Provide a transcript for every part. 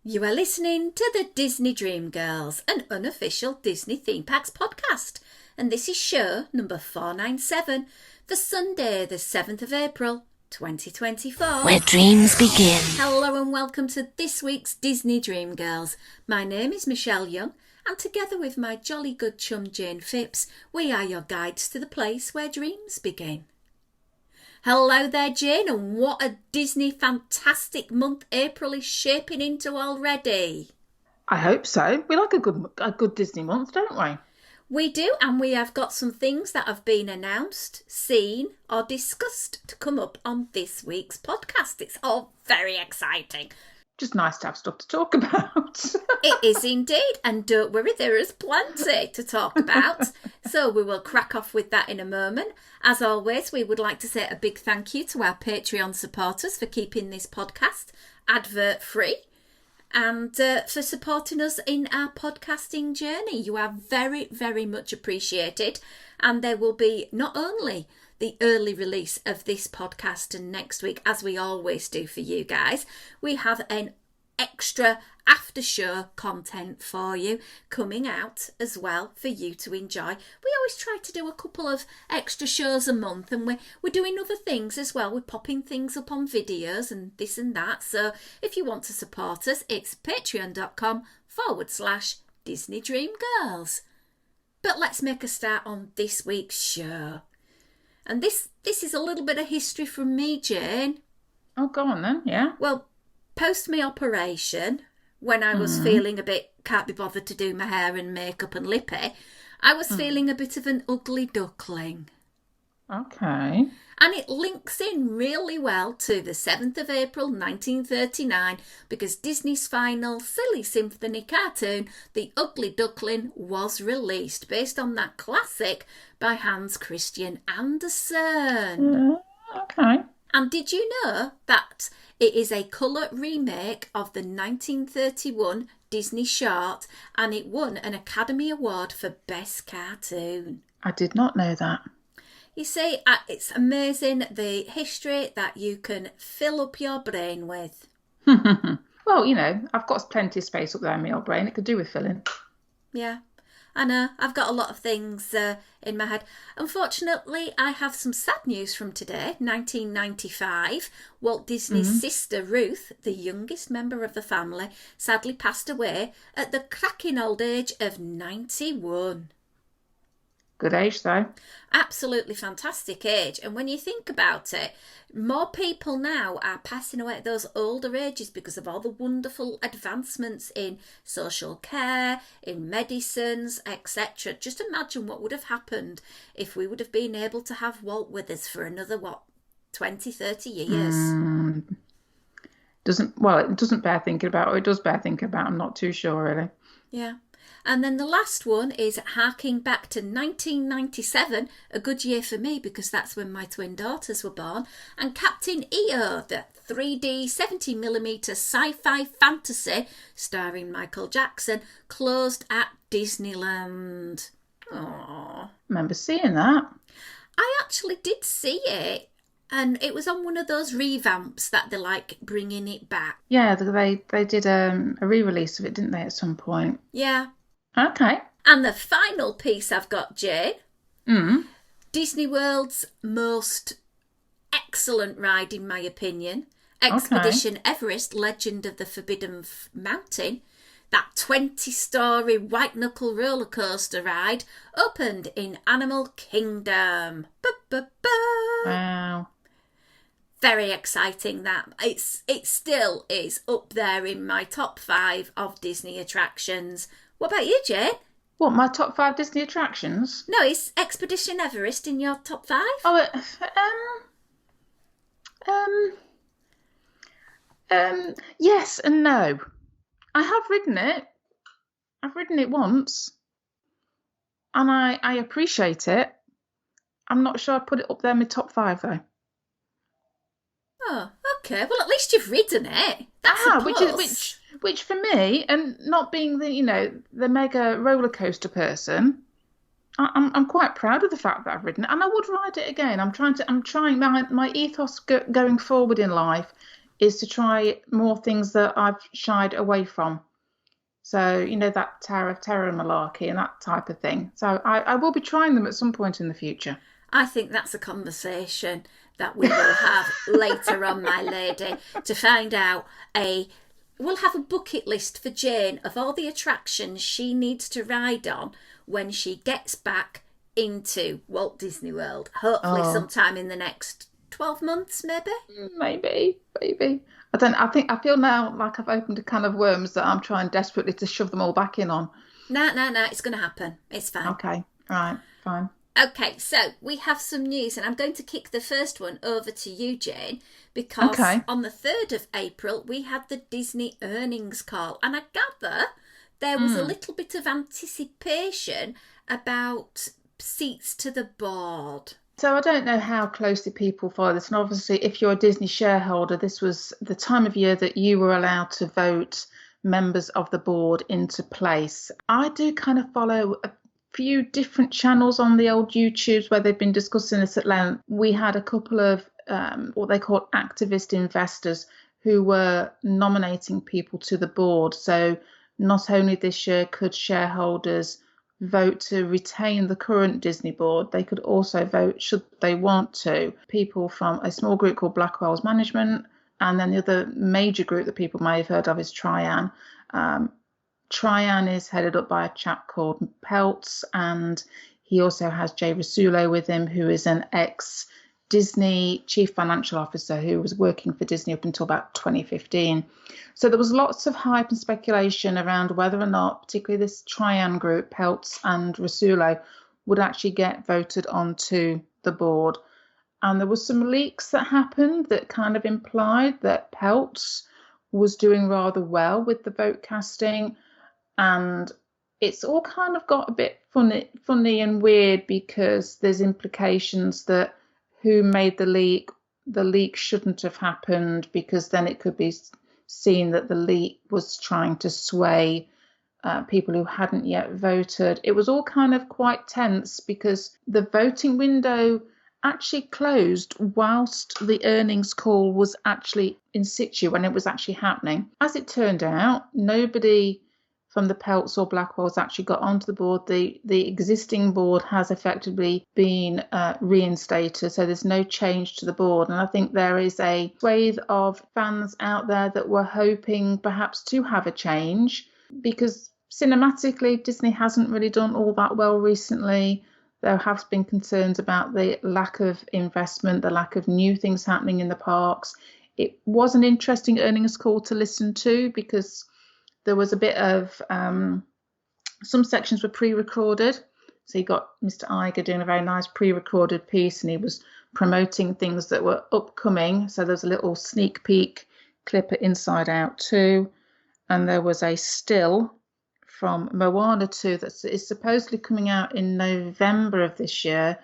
You are listening to the Disney Dream Girls, an unofficial Disney Theme Parks podcast, and this is show number 497 for Sunday the 7th of April 2024. Where dreams begin. Hello and welcome to this week's Disney Dream Girls. My name is Michelle Young, and together with my jolly good chum Jane Phipps, we are your guides to the place where dreams begin. Hello there, Jane, and what a Disney fantastic month April is shaping into already. I hope so. We like a good Disney month, don't we? We do, and we have got some things that have been announced, seen, or discussed to come up on this week's podcast. It's all very exciting. Just nice to have stuff to talk about. It is indeed, and don't worry, there is plenty to talk about. So we will crack off with that in a moment. As always, we would like to say a big thank you to our Patreon supporters for keeping this podcast advert free and for supporting us in our podcasting journey. You are very, very much appreciated, and there will be not only the early release of this podcast and next week, as we always do for you guys, we have an extra after show content for you coming out as well for you to enjoy. We always try to do a couple of extra shows a month, and we're doing other things as well. We're popping things up on videos and this and that. So if you want to support us, it's patreon.com/Disney Dream Girls. But let's make a start on this week's show. And this is a little bit of history from me, Jane. Oh, go on then, yeah. Well, post my operation, when I was feeling a bit, can't be bothered to do my hair and makeup and lippy, I was feeling a bit of an ugly duckling. Okay. And it links in really well to the 7th of April 1939 because Disney's final silly symphony cartoon, The Ugly Duckling, was released based on that classic by Hans Christian Andersen. Okay. And did you know that it is a colour remake of the 1931 Disney short, and it won an Academy Award for Best Cartoon? I did not know that. You see, it's amazing the history that you can fill up your brain with. Well, you know, I've got plenty of space up there in my old brain. It could do with filling. Yeah, I know. I've got a lot of things in my head. Unfortunately, I have some sad news from today, 1995. Walt Disney's sister Ruth, the youngest member of the family, sadly passed away at the cracking old age of 91. Good age, though. Absolutely fantastic age. And when you think about it, more people now are passing away at those older ages because of all the wonderful advancements in social care, in medicines, etc. Just imagine what would have happened if we would have been able to have Walt with us for another, 20, 30 years? It doesn't bear thinking about, or it does bear thinking about. I'm not too sure, really. Yeah. And then the last one is harking back to 1997, a good year for me because that's when my twin daughters were born, and Captain EO, the 3D 70mm sci-fi fantasy starring Michael Jackson, closed at Disneyland. Aww. Remember seeing that? I actually did see it, and it was on one of those revamps that they're like bringing it back. Yeah, they did a re-release of it, didn't they, at some point? Yeah. Okay. And the final piece I've got, Jane. Disney World's most excellent ride, in my opinion. Expedition Everest, Legend of the Forbidden Mountain. That 20-storey white-knuckle roller coaster ride opened in Animal Kingdom. Wow. Very exciting that. It still is up there in my top 5 of Disney attractions. What about you, Jane? What, my top 5 Disney attractions? No, is Expedition Everest in your top 5? Oh, yes and no. I have ridden it. I've ridden it once, and I appreciate it. I'm not sure I'd put it up there in my top 5 though. Oh, okay. Well, at least you've ridden it. That's a plus. Which for me, and not being the mega roller coaster person, I'm quite proud of the fact that I've ridden it, and I would ride it again. I'm trying my ethos going forward in life is to try more things that I've shied away from. So, that Tower of Terror malarkey and that type of thing. So I will be trying them at some point in the future. I think that's a conversation that we will have later on, my lady, to find out we'll have a bucket list for Jane of all the attractions she needs to ride on when she gets back into Walt Disney World. Hopefully sometime in the next 12 months, maybe? Maybe. I feel now like I've opened a can of worms that I'm trying desperately to shove them all back in on. No, it's going to happen. It's fine. Okay, right, fine. Okay, so we have some news, and I'm going to kick the first one over to you, Jane, because on the 3rd of April, we had the Disney earnings call, and I gather there was a little bit of anticipation about seats to the board. So I don't know how closely people follow this, and obviously if you're a Disney shareholder, this was the time of year that you were allowed to vote members of the board into place. I do kind of follow a few different channels on the old YouTubes where they've been discussing this at length. We had a couple of what they call activist investors who were nominating people to the board. So not only this year could shareholders vote to retain the current Disney board, they could also vote, should they want to, people from a small group called Blackwell's Management, and then the other major group that people may have heard of is Trian. Trian is headed up by a chap called Peltz, and he also has Jay Rasulo with him, who is an ex-Disney chief financial officer who was working for Disney up until about 2015. So there was lots of hype and speculation around whether or not, particularly this Trian group, Peltz and Rasulo, would actually get voted onto the board. And there were some leaks that happened that kind of implied that Peltz was doing rather well with the vote casting. And it's all kind of got a bit funny and weird, because there's implications that who made the leak shouldn't have happened, because then it could be seen that the leak was trying to sway people who hadn't yet voted. It was all kind of quite tense because the voting window actually closed whilst the earnings call was actually in situ, when it was actually happening. As it turned out, nobody from the Peltz or Blackwells actually got onto the board. The existing board has effectively been reinstated, so there's no change to the board. And I think there is a swathe of fans out there that were hoping perhaps to have a change, because cinematically Disney hasn't really done all that well recently. There have been concerns about the lack of investment, the lack of new things happening in the parks. It was an interesting earnings call to listen to, because there was a bit of some sections were pre-recorded. So you got Mr. Iger doing a very nice pre-recorded piece, and he was promoting things that were upcoming. So there's a little sneak peek clip at Inside Out 2. And there was a still from Moana 2 that is supposedly coming out in November of this year.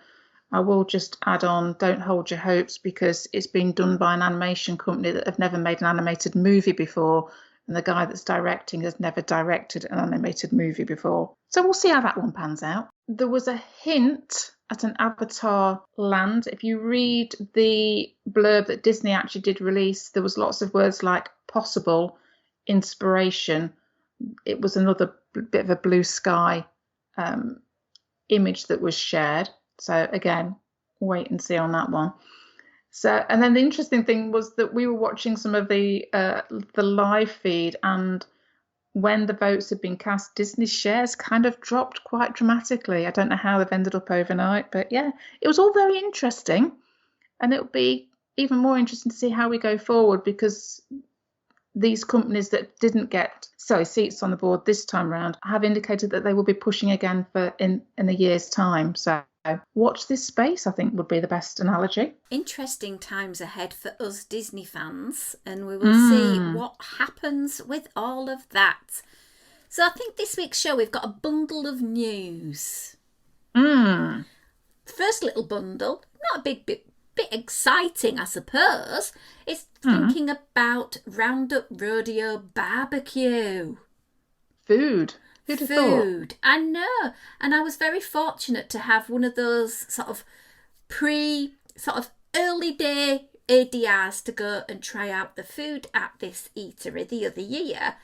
I will just add on, don't hold your hopes, because it's been done by an animation company that have never made an animated movie before. And the guy that's directing has never directed an animated movie before. So we'll see how that one pans out. There was a hint at an Avatar land. If you read the blurb that Disney actually did release, there was lots of words like possible, inspiration. It was another bit of a blue sky image that was shared. So again, wait and see on that one. So, and then the interesting thing was that we were watching some of the live feed, and when the votes had been cast, Disney's shares kind of dropped quite dramatically. I don't know how they've ended up overnight, but yeah, it was all very interesting, and it'll be even more interesting to see how we go forward, because these companies that didn't get seats on the board this time round have indicated that they will be pushing again for in a year's time. So watch this space, I think, would be the best analogy. Interesting times ahead for us Disney fans, and we will see what happens with all of that. So I think this week's show, we've got a bundle of news. The first little bundle, not a big bit exciting, I suppose. It's thinking about Roundup Rodeo barbecue. Food. Who'd have thought? I know. And I was very fortunate to have one of those sort of early day ADRs to go and try out the food at this eatery the other year.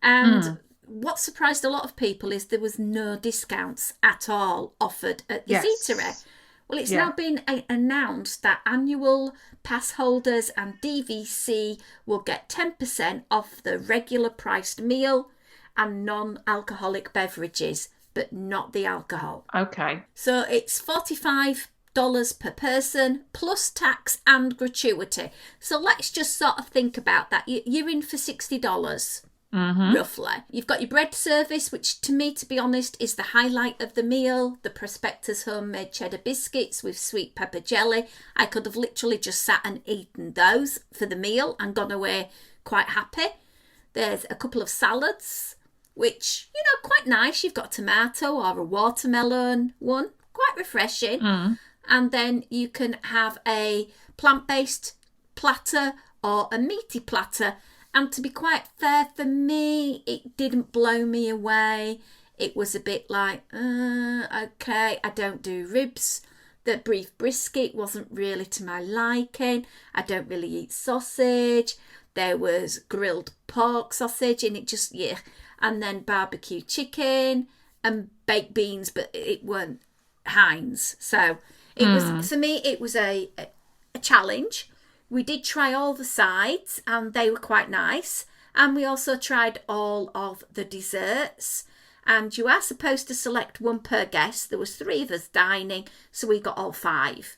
And what surprised a lot of people is there was no discounts at all offered at this eatery. Well, it's now been announced that annual pass holders and DVC will get 10% off the regular priced meal and non-alcoholic beverages, but not the alcohol. Okay. So it's $45 per person plus tax and gratuity. So let's just sort of think about that. You're in for $60. Roughly. You've got your bread service, which to me, to be honest, is the highlight of the meal. The Prospector's homemade cheddar biscuits with sweet pepper jelly. I could have literally just sat and eaten those for the meal and gone away quite happy. There's a couple of salads, which, quite nice. You've got a tomato or a watermelon one, quite refreshing. And then you can have a plant-based platter or a meaty platter. And to be quite fair, for me, it didn't blow me away. It was a bit like, okay, I don't do ribs. The beef brisket wasn't really to my liking. I don't really eat sausage. There was grilled pork sausage and it just, and then barbecue chicken and baked beans, but it weren't Heinz. So it was, for me, it was a challenge. We did try all the sides and they were quite nice. And we also tried all of the desserts. And you are supposed to select one per guest. There was 3 of us dining, so we got all 5.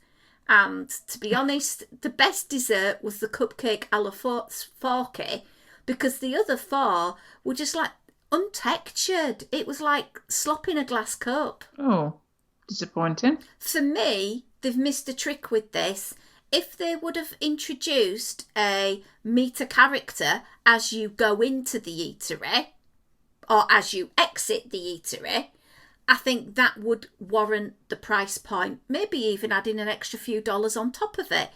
And to be honest, the best dessert was the cupcake a la forky, because the other 4 were just like untextured. It was like slopping a glass cup. Oh, disappointing. For me, they've missed a trick with this. If they would have introduced a meet a character as you go into the eatery or as you exit the eatery, I think that would warrant the price point. Maybe even adding an extra few dollars on top of it.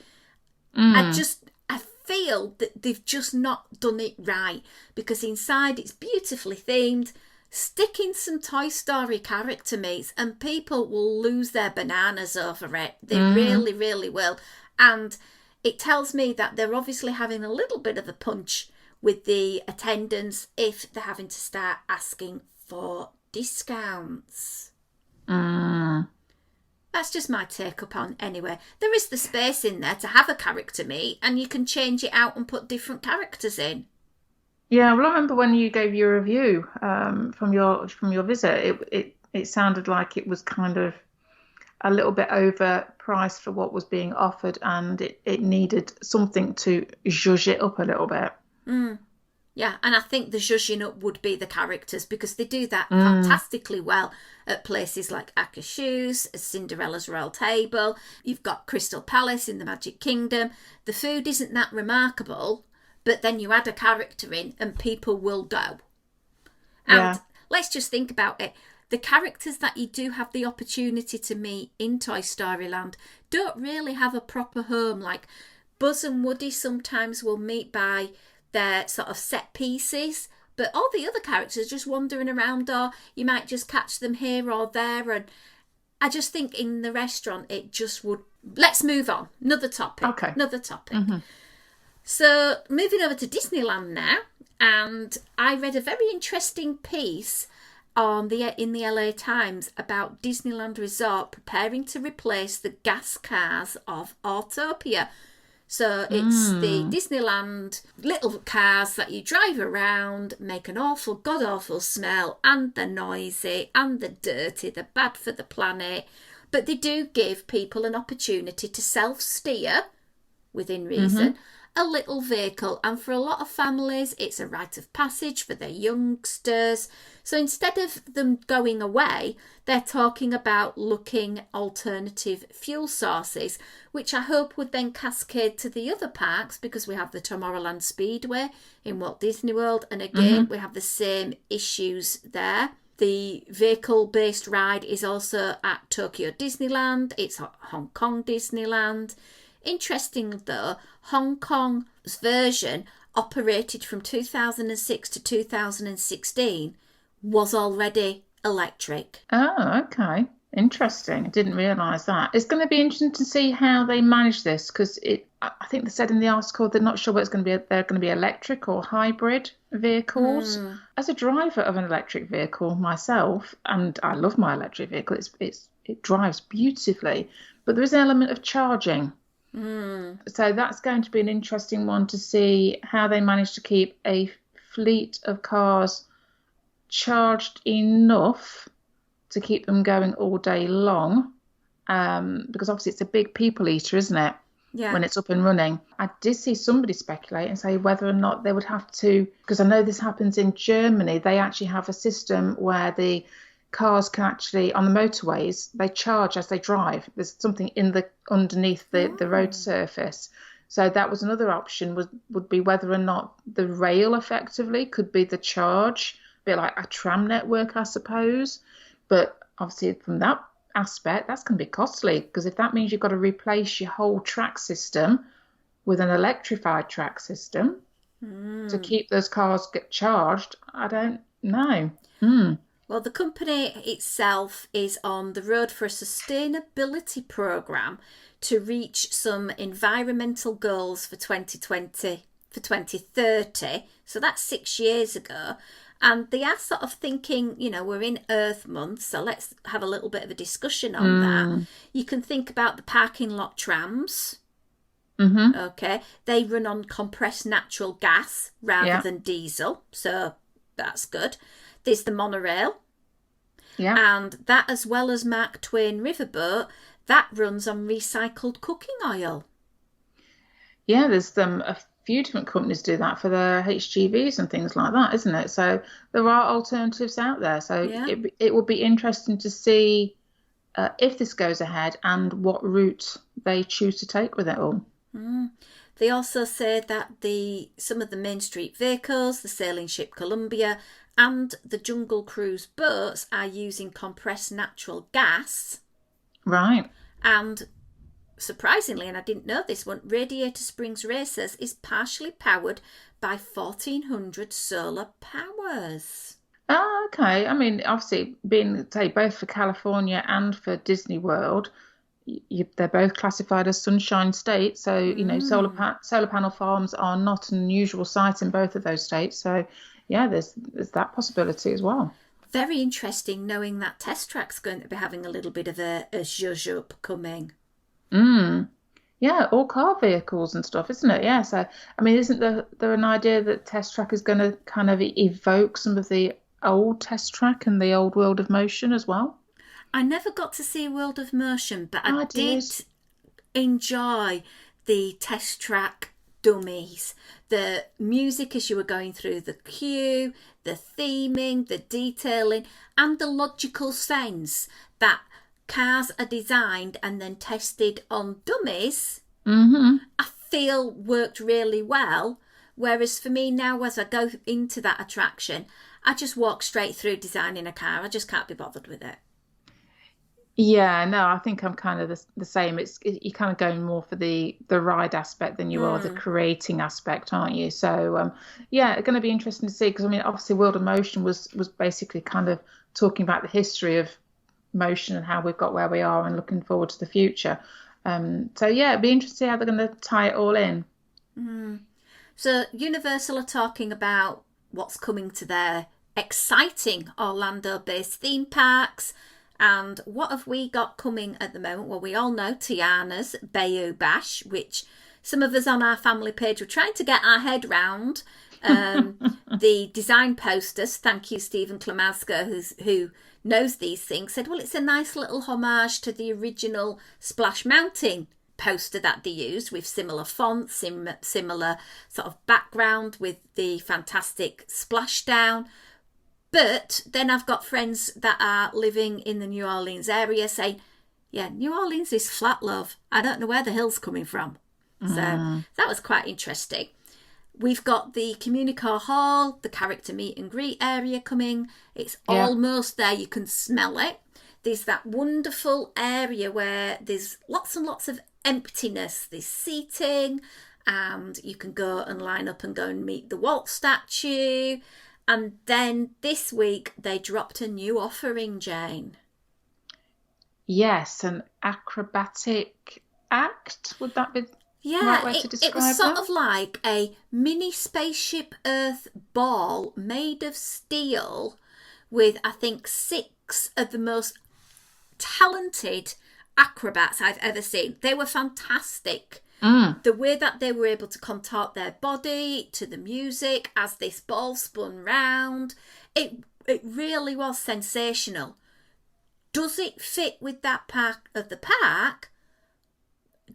I feel that they've just not done it right, because inside it's beautifully themed. Stick in some Toy Story character meets and people will lose their bananas over it. They really, really will. And it tells me that they're obviously having a little bit of a punch with the attendance if they're having to start asking for discounts. That's just my take up on anyway. There is the space in there to have a character meet and you can change it out and put different characters in. Yeah, well, I remember when you gave your review from your visit, it sounded like it was kind of a little bit overpriced for what was being offered, and it needed something to zhuzh it up a little bit. Yeah, and I think the zhuzhing up would be the characters, because they do that fantastically well at places like Akershus, Cinderella's Royal Table. You've got Crystal Palace in the Magic Kingdom. The food isn't that remarkable, but then you add a character in and people will go. And let's just think about it. The characters that you do have the opportunity to meet in Toy Story Land don't really have a proper home. Like Buzz and Woody sometimes will meet by their sort of set pieces, but all the other characters just wandering around, or you might just catch them here or there. And I just think in the restaurant it just would... Let's move on. Another topic. Okay. Another topic. So moving over to Disneyland now, and I read a very interesting piece in the LA Times about Disneyland Resort preparing to replace the gas cars of Autopia. So it's the Disneyland little cars that you drive around, make an awful, god-awful smell, and they're noisy, and they're dirty, they're bad for the planet. But they do give people an opportunity to self-steer, within reason, a little vehicle. And for a lot of families, it's a rite of passage for their youngsters. So instead of them going away, they're talking about looking alternative fuel sources, which I hope would then cascade to the other parks, because we have the Tomorrowland Speedway in Walt Disney World. And again, we have the same issues there. The vehicle-based ride is also at Tokyo Disneyland. It's at Hong Kong Disneyland. Interesting though, Hong Kong's version, operated from 2006 to 2016, was already electric. Oh, okay. Interesting. I didn't realise that. It's going to be interesting to see how they manage this because I think they said in the article they're not sure whether it's going to be they're going to be electric or hybrid vehicles. Hmm. As a driver of an electric vehicle myself, and I love my electric vehicle, it drives beautifully, but there is an element of charging. Hmm. So that's going to be an interesting one to see how they manage to keep a fleet of cars charged enough to keep them going all day long. Because obviously it's a big people eater, isn't it? Yeah. When it's up and running. I did see somebody speculate and say whether or not they would have to, because I know this happens in Germany, they actually have a system where the cars can actually, on the motorways, they charge as they drive. There's something in the underneath the road surface. So that was another option, would be whether or not the rail effectively could be the charge, a bit like a tram network, I suppose. But obviously from that aspect, that's going to be costly because if that means you've got to replace your whole track system with an electrified track system to keep those cars get charged, I don't know. Well, the company itself is on the road for a sustainability programme to reach some environmental goals for 2020, for 2030. So that's 6 years ago. And they are sort of thinking, we're in Earth Month, so let's have a little bit of a discussion on that. You can think about the parking lot trams. Mm-hmm. Okay. They run on compressed natural gas rather Yeah. than diesel. So that's good. There's the monorail. Yeah. And that, as well as Mark Twain Riverboat, that runs on recycled cooking oil. Yeah, there's a few different companies do that for their HGVs and things like that, isn't it? So there are alternatives out there. So Yeah. it will be interesting to see if this goes ahead and what route they choose to take with it all. They also say that some of the Main Street vehicles, the sailing ship Columbia, and the Jungle Cruise boats are using compressed natural gas. Right. And surprisingly, and I didn't know this one, Radiator Springs Racers is partially powered by 1,400 solar powers. Oh, okay. I mean, obviously, being, say, both for California and for Disney World, they're both classified as sunshine states. So, solar panel farms are not an unusual sight in both of those states. So, yeah, there's that possibility as well. Very interesting knowing that Test Track's going to be having a little bit of a zhuzh up coming. Yeah, all car vehicles and stuff, isn't it? Yeah. So, I mean, isn't there an idea that Test Track is going to kind of evoke some of the old Test Track and the old World of Motion as well? I never got to see World of Motion, but I I did enjoy the Test Track dummies. The music as you were going through the queue, the theming, the detailing, and the logical sense that cars are designed and then tested on dummies, I feel worked really well. Whereas for me now, as I go into that attraction, I just walk straight through designing a car. I just can't be bothered with it. Yeah, no, I think I'm kind of the same. You're kind of going more for the ride aspect than you are the creating aspect, aren't you? So yeah, it's going to be interesting to see because I mean, obviously, World of Motion was basically kind of talking about the history of motion and how we've got where we are and looking forward to the future. So yeah, it'd be interesting to see how they're going to tie it all in. So Universal are talking about what's coming to their exciting Orlando-based theme parks. And what have we got coming at the moment? Well, we all know Tiana's Bayou Bash, which some of us on our family page were trying to get our head round. The design posters, thank you Stephen Klamaska, who knows these things, said, well, it's a nice little homage to the original Splash Mountain poster that they used with similar fonts, similar sort of background with the fantastic splashdown. But then I've got friends that are living in the New Orleans area saying, yeah, New Orleans is flat, love. I don't know where the hill's coming from. So that was quite interesting. We've got the Communicore Hall, the character meet and greet area coming. It's almost there. You can smell it. There's that wonderful area where there's lots and lots of emptiness. There's seating and you can go and line up and go and meet the Walt statue. And then this week they dropped a new offering, Jane. Yes, an acrobatic act. Would that be the right Yeah, way to it was describe sort that? of like a mini spaceship Earth ball made of steel with, I think, six of the most talented acrobats I've ever seen. They were fantastic. Mm. The way that they were able to contort their body to the music as this ball spun round, it really was sensational. Does it fit with that part of the park?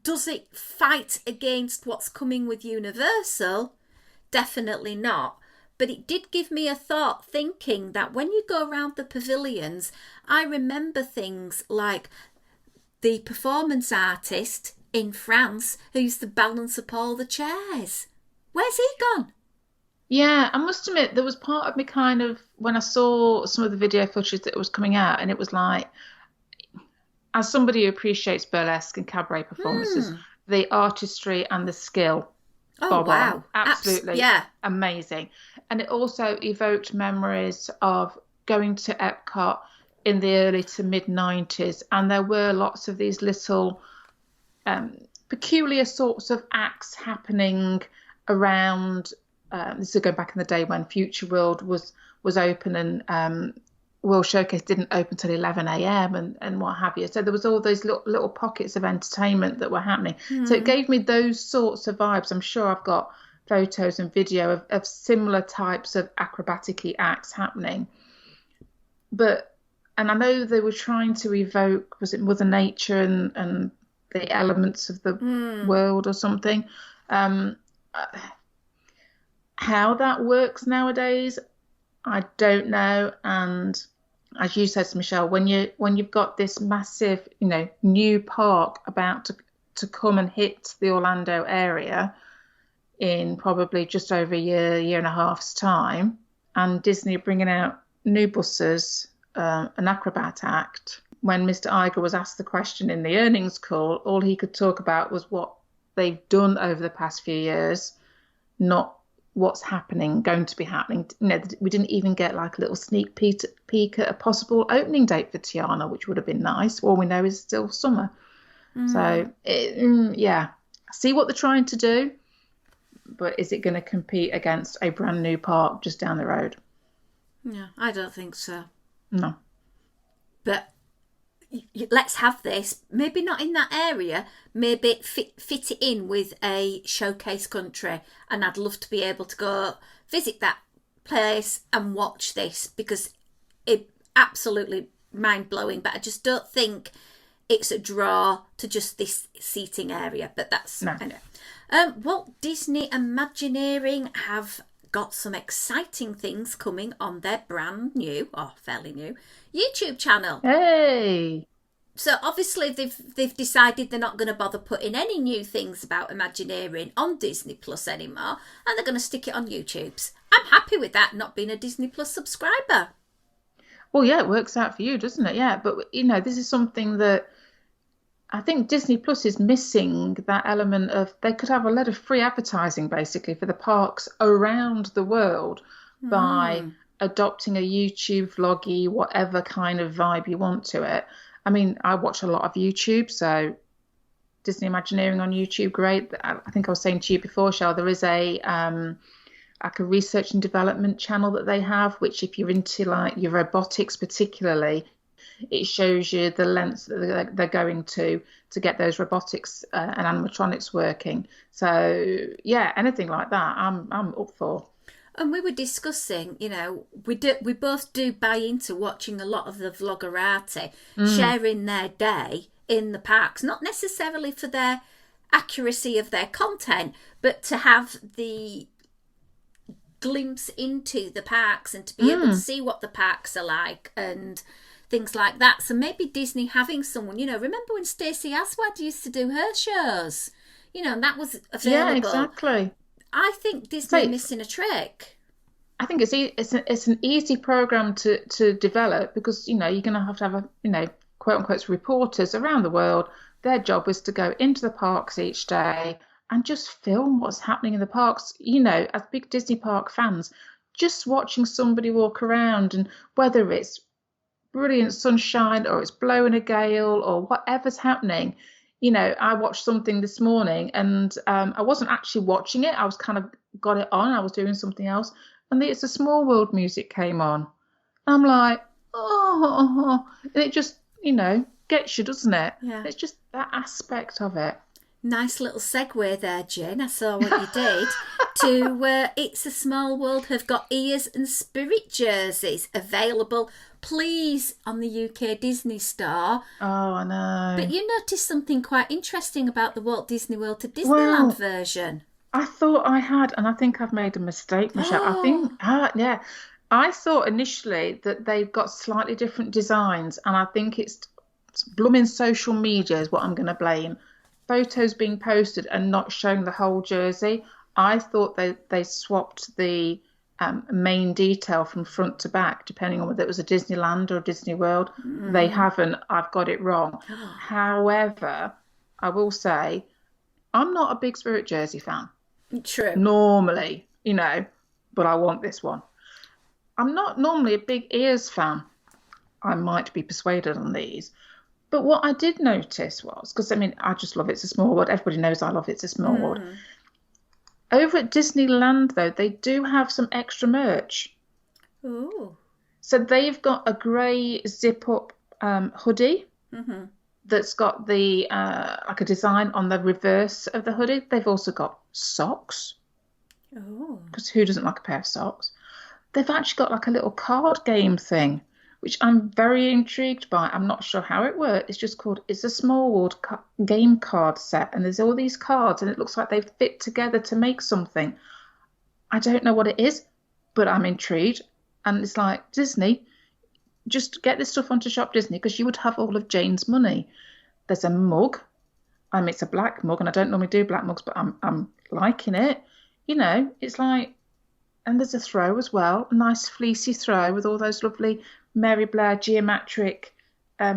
Does it fight against what's coming with Universal? Definitely not. But it did give me a thought thinking that when you go around the pavilions, I remember things like the performance artist in France who used to balance up all the chairs. Where's he gone? Yeah, I must admit there was part of me kind of when I saw some of the video footage that was coming out, and it was like, as somebody who appreciates burlesque and cabaret performances, Hmm. the artistry and the skill, Oh, bob on, wow. absolutely Yeah. amazing. And it also evoked memories of going to Epcot in the early to mid 90s, and there were lots of these little um, peculiar sorts of acts happening around. This is going back in the day when Future World was open, and World Showcase didn't open till 11 a.m. and what have you. So there was all those little pockets of entertainment that were happening. So it Hmm. gave me those sorts of vibes. I'm sure I've got photos and video of similar types of acrobatic acts happening. But and I know they were trying to evoke, was it Mother Nature and the elements of the Hmm. world or something. Um, how that works nowadays, I don't know. And as you said, Michelle, when you've got this massive, new park about to come and hit the Orlando area in probably just over a year and a half's time, and Disney are bringing out new buses, an acrobat act. When Mr. Iger was asked the question in the earnings call, all he could talk about was what they've done over the past few years, not what's going to be happening. We didn't even get like a little sneak peek at a possible opening date for Tiana, which would have been nice. All we know is still summer. Hmm. So, yeah, see what they're trying to do, but is it going to compete against a brand new park just down the road? Yeah, I don't think so. No. But let's have this. Maybe not in that area. Maybe fit it in with a showcase country. And I'd love to be able to go visit that place and watch this because it absolutely mind blowing. But I just don't think it's a draw to just this seating area. But that's No. anyway. Walt Disney Imagineering have got some exciting things coming on their brand new, or fairly new, YouTube channel. Hey. So obviously they've decided they're not going to bother putting any new things about Imagineering on Disney Plus anymore, and they're going to stick it on YouTube's. I'm happy with that, not being a Disney Plus subscriber. Well, yeah, it works out for you, doesn't it? Yeah, but this is something that I think Disney Plus is missing, that element of they could have a lot of free advertising basically for the parks around the world by adopting a YouTube vloggy, whatever kind of vibe you want to it. I mean, I watch a lot of YouTube, so Disney Imagineering on YouTube, great. I think I was saying to you before, Shell, there is a like a research and development channel that they have, which if you're into like your robotics particularly, it shows you the lengths that they're going to get those robotics and animatronics working. So yeah, anything like that, I'm up for. And we were discussing, we both do buy into watching a lot of the vloggerati Mm, sharing their day in the parks, not necessarily for their accuracy of their content, but to have the glimpse into the parks and to be able to mm. see what the parks are like and things like that. So maybe Disney having someone, remember when Stacey Aswad used to do her shows, and that was Yeah, available. exactly. I think Disney are So missing a trick. I think it's an easy program to develop because you're going to have a quote unquote reporters around the world. Their job is to go into the parks each day and just film what's happening in the parks. As big Disney park fans, just watching somebody walk around, and whether it's brilliant sunshine or it's blowing a gale or whatever's happening. You know, I watched something this morning and I wasn't actually watching it. I was kind of got it on. I was doing something else. And the It's a Small World music came on. I'm like, oh, and it just, you know, gets you, doesn't it? Yeah. It's just that aspect of it. Nice little segue there, Jen. I saw what you did. To It's a Small World have got Ears and Spirit jerseys available, please, on the UK Disney Store. Oh, I know. But you noticed something quite interesting about the Walt Disney World to Disneyland version. I thought I had, and I think I've made a mistake, Michelle. I think, yeah. I thought initially that they've got slightly different designs, and I think it's blooming social media is what I'm going to blame. Photos being posted and not showing the whole jersey. I thought they swapped the main detail from front to back, depending on whether it was a Disneyland or a Disney World. They haven't. I've got it wrong. However, I will say I'm not a big Spirit jersey fan. True. Normally, you know, but I want this one. I'm not normally a big Ears fan. I might be persuaded on these. But what I did notice was, because I mean, I just love It's a Small World. Everybody knows I love It's a Small World. Over at Disneyland, though, they do have some extra merch. Ooh. So they've got a grey zip-up hoodie that's got the like a design on the reverse of the hoodie. They've also got socks. Oh. Because who doesn't like a pair of socks? They've actually got like a little card game thing, which I'm very intrigued by. I'm not sure how it works. It's just called It's a Small World game card set. And there's all these cards and it looks like they've fit together to make something. I don't know what it is, but I'm intrigued. And it's like, Disney, just get this stuff onto Shop Disney because you would have all of Jane's money. There's a mug. It's a black mug and I don't normally do black mugs, but I'm liking it. You know, it's like, and there's a throw as well, a nice fleecy throw with all those lovely Mary Blair geometric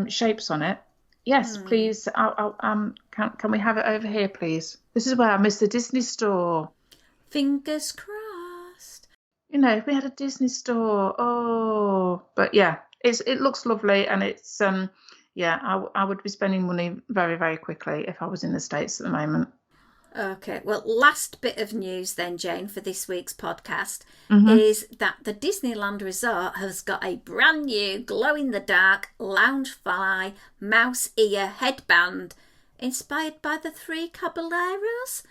shapes on it. Yes, please. Can we have it over here, please? This is where I miss the Disney store. Fingers crossed. You know, if we had a Disney store. Oh, but yeah, it looks lovely, and it's yeah. I would be spending money very, very quickly if I was in the States at the moment. Okay, well, last bit of news then, Jane, for this week's podcast is that the Disneyland Resort has got a brand new glow-in-the-dark Loungefly mouse ear headband inspired by the Three Caballeros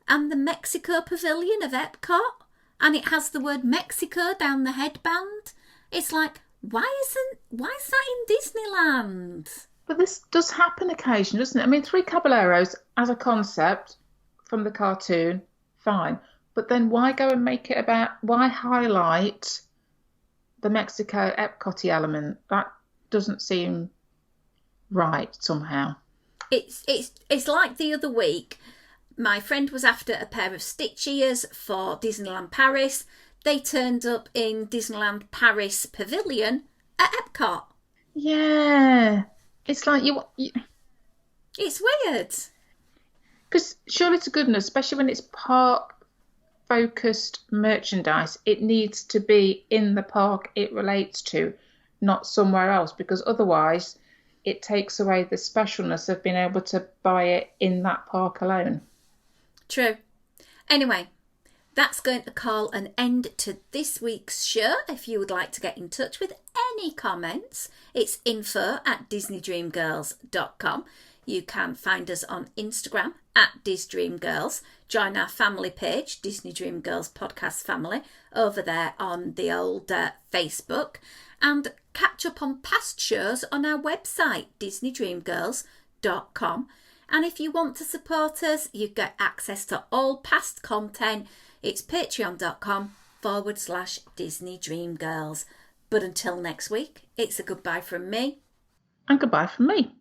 and the Mexico Pavilion of Epcot, and it has the word Mexico down the headband. It's like, why is that in Disneyland? But this does happen occasionally, doesn't it? I mean, Three Caballeros as a concept from the cartoon, fine. But then why go and make it about, why highlight the Mexico Epcot element? That doesn't seem right somehow. It's like the other week, my friend was after a pair of Stitch ears for Disneyland Paris. They turned up in Disneyland Paris Pavilion at Epcot. Yeah. It's like you It's weird. Because surely to goodness, especially when it's park-focused merchandise, it needs to be in the park it relates to, not somewhere else, because otherwise it takes away the specialness of being able to buy it in that park alone. True. Anyway, that's going to call an end to this week's show. If you would like to get in touch with any comments, it's info@disneydreamgirls.com. You can find us on Instagram @DisDreamGirls. Join our family page, Disney Dream Girls Podcast Family, over there on the old Facebook. And catch up on past shows on our website, DisneyDreamGirls.com. And if you want to support us, you get access to all past content. It's patreon.com/Disney Dream Girls. But until next week, it's a goodbye from me. And goodbye from me.